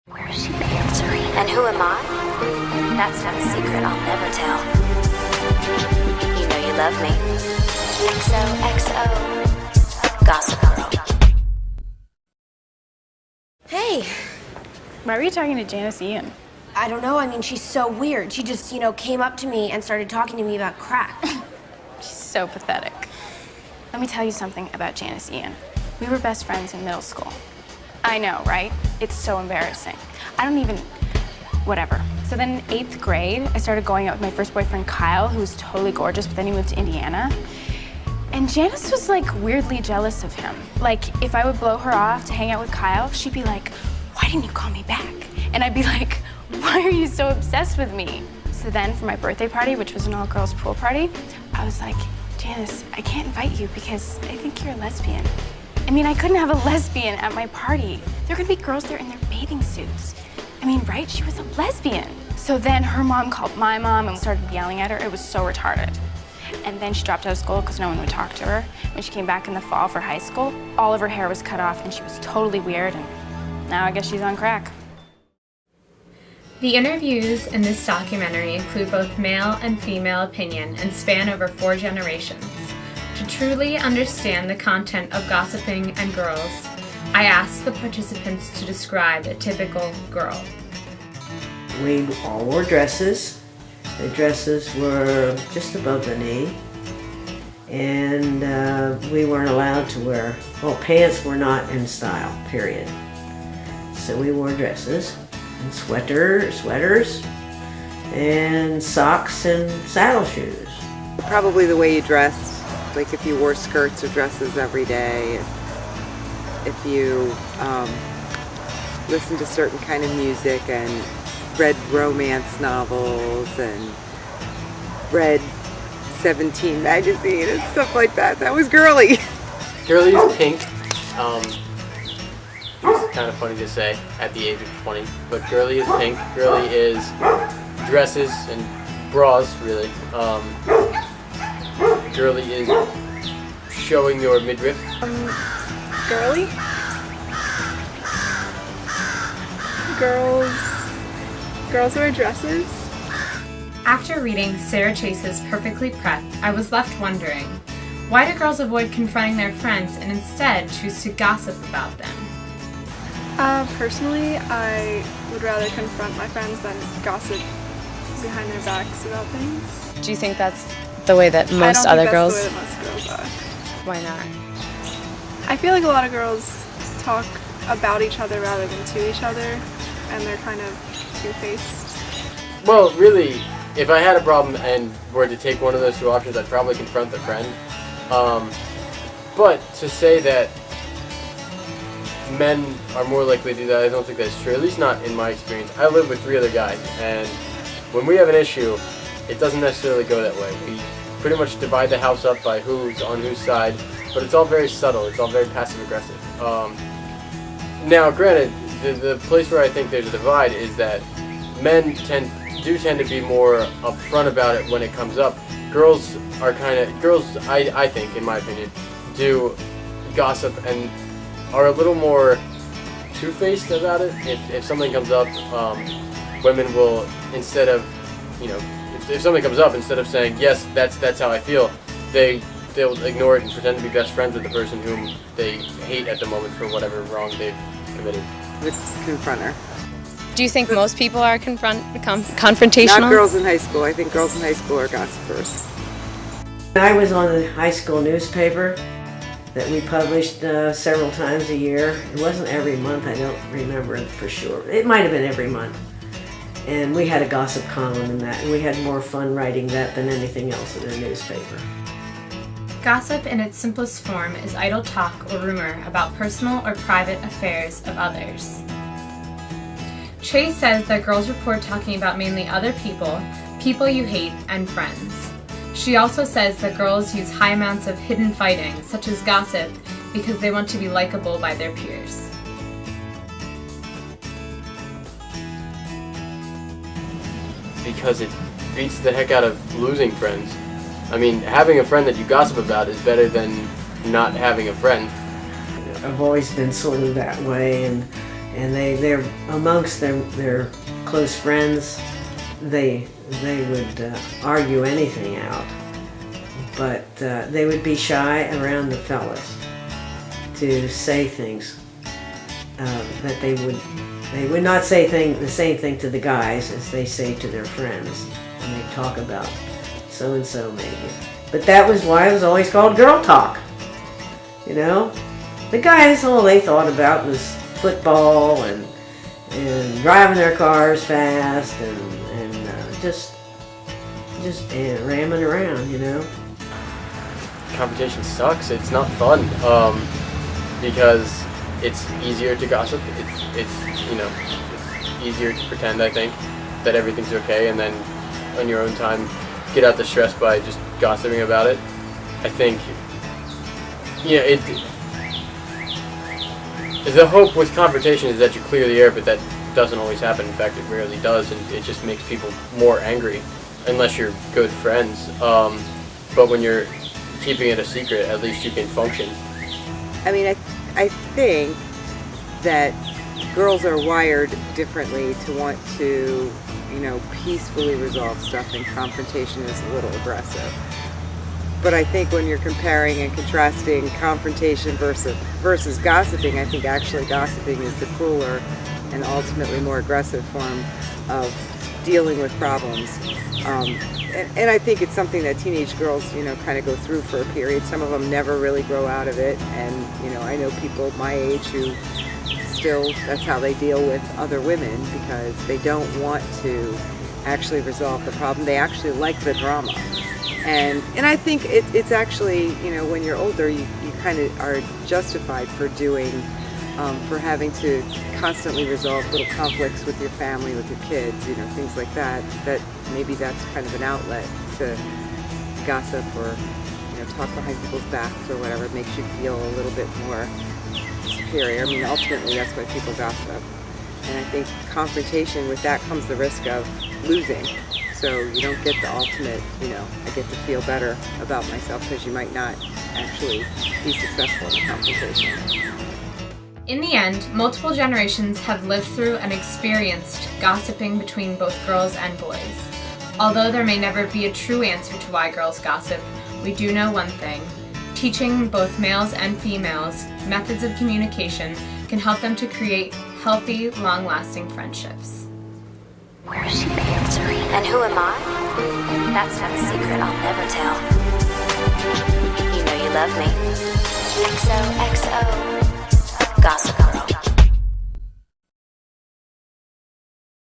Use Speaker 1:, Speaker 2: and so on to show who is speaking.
Speaker 1: Where's she answering? And who am I? That's not a secret I'll never tell. You know you love me. XOXO. Gossip Girl.
Speaker 2: Hey.
Speaker 3: Why were you talking to Janice Ian?
Speaker 2: I don't know. I mean, she's so weird. She just, came up to me and started talking to me about crack.
Speaker 3: She's so pathetic. Let me tell you something about Janice Ian. We were best friends in middle school. I know, right? It's so embarrassing. Whatever. So then in 8th grade, I started going out with my first boyfriend, Kyle, who was totally gorgeous, but then he moved to Indiana. And Janice was like weirdly jealous of him. Like if I would blow her off to hang out with Kyle, she'd be like, why didn't you call me back? And I'd be like, why are you so obsessed with me? So then for my birthday party, which was an all-girls pool party, I was like, Janice, I can't invite you because I think you're a lesbian. I mean, I couldn't have a lesbian at my party. There could be girls there in their bathing suits. I mean, right? She was a lesbian. So then her mom called my mom and started yelling at her. It was so retarded. And then she dropped out of school because no one would talk to her. When she came back in the fall for high school, all of her hair was cut off and she was totally weird, and now I guess she's on crack.
Speaker 4: The interviews in this documentary include both male and female opinion and span over 4 generations. To truly understand the content of Gossiping and Girls, I asked the participants to describe a typical girl.
Speaker 5: We all wore dresses. The dresses were just above the knee. And we weren't allowed to wear, pants were not in style, period. So we wore dresses and sweaters, and socks and saddle shoes.
Speaker 6: Probably the way you dressed, like if you wore skirts or dresses every day, if you listened to certain kind of music and read romance novels and read 17 magazine and stuff like that. That was girly.
Speaker 7: Girly is pink. It's kind of funny to say at the age of 20, but girly is pink. Girly is dresses and bras, really. Girly is showing your midriff.
Speaker 8: Girly? Girls wear dresses.
Speaker 4: After reading Sarah Chase's Perfectly Prepped, I was left wondering, why do girls avoid confronting their friends and instead choose to gossip about them?
Speaker 8: Personally, I would rather confront my friends than gossip behind their backs about things.
Speaker 9: Do you think that's the way that most other girls?
Speaker 8: I don't think that's the way that most girls are.
Speaker 9: Why not?
Speaker 8: I feel like a lot of girls talk about each other rather than to each other, and they're kind of two-faced.
Speaker 7: Well, really, if I had a problem and were to take one of those 2 options, I'd probably confront the friend. But to say that men are more likely to do that, I don't think that's true, at least not in my experience. I live with 3 other guys, and when we have an issue, it doesn't necessarily go that way. We pretty much divide the house up by who's on whose side, but it's all very subtle, it's all very passive-aggressive. Now, granted, the place where I think there's a divide is that men tend to be more upfront about it when it comes up. Girls, I think, in my opinion, do gossip and are a little more two-faced about it. If something comes up, women will, instead of, if something comes up, instead of saying, yes, that's how I feel, they'll ignore it and pretend to be best friends with the person whom they hate at the moment for whatever wrong they've committed.
Speaker 6: Let's confront her.
Speaker 9: Do you think most people are confrontational?
Speaker 6: Not girls in high school. I think girls in high school are gossipers.
Speaker 5: I was on the high school newspaper that we published several times a year. It wasn't every month, I don't remember for sure. It might have been every month. And we had a gossip column in that, and we had more fun writing that than anything else in the newspaper.
Speaker 4: Gossip in its simplest form is idle talk or rumor about personal or private affairs of others. Chase says that girls report talking about mainly other people, people you hate, and friends. She also says that girls use high amounts of hidden fighting, such as gossip, because they want to be likable by their peers.
Speaker 7: Because it beats the heck out of losing friends. I mean, having a friend that you gossip about is better than not having a friend.
Speaker 5: I've always been sort of that way, and and they're amongst their close friends. They would argue anything out, but they would be shy around the fellas to say things that they would not say the same thing to the guys as they say to their friends, and they talk about so and so maybe. But that was why it was always called girl talk. You know, the guys, all they thought about was football and driving their cars fast and just ramming around, you know.
Speaker 7: Confrontation sucks. It's not fun because it's easier to gossip. It's you know, it's easier to pretend, I think, that everything's okay, and then on your own time get out the stress by just gossiping about it. I think, you know, the hope with confrontation is that you clear the air, but that doesn't always happen. In fact, it rarely does, and it just makes people more angry, unless you're good friends. But when you're keeping it a secret, at least you can function.
Speaker 6: I mean, I think that girls are wired differently to want to, you know, peacefully resolve stuff, and confrontation is a little aggressive. But I think when you're comparing and contrasting confrontation versus gossiping, I think actually gossiping is the crueler and ultimately more aggressive form of dealing with problems. And I think it's something that teenage girls, you know, kind of go through for a period. Some of them never really grow out of it. And, you know, I know people my age who still, that's how they deal with other women, because they don't want to actually resolve the problem. They actually like the drama. And I think it's actually, you know, when you're older, you kind of are justified for doing, for having to constantly resolve little conflicts with your family, with your kids, you know, things like that, that maybe that's kind of an outlet to gossip or, you know, talk behind people's backs or whatever. It makes you feel a little bit more superior. I mean, ultimately, that's why people gossip. And I think confrontation, with that comes the risk of losing. So you don't get the ultimate, you know, I get to feel better about myself, because you might not actually be successful in a confrontation.
Speaker 4: In the end, multiple generations have lived through and experienced gossiping between both girls and boys. Although there may never be a true answer to why girls gossip, we do know one thing. Teaching both males and females methods of communication can help them to create healthy, long-lasting friendships.
Speaker 1: Where is she answering? And who am I? That's not a secret I'll never tell. You know you love me. XOXO. Gossip Girl.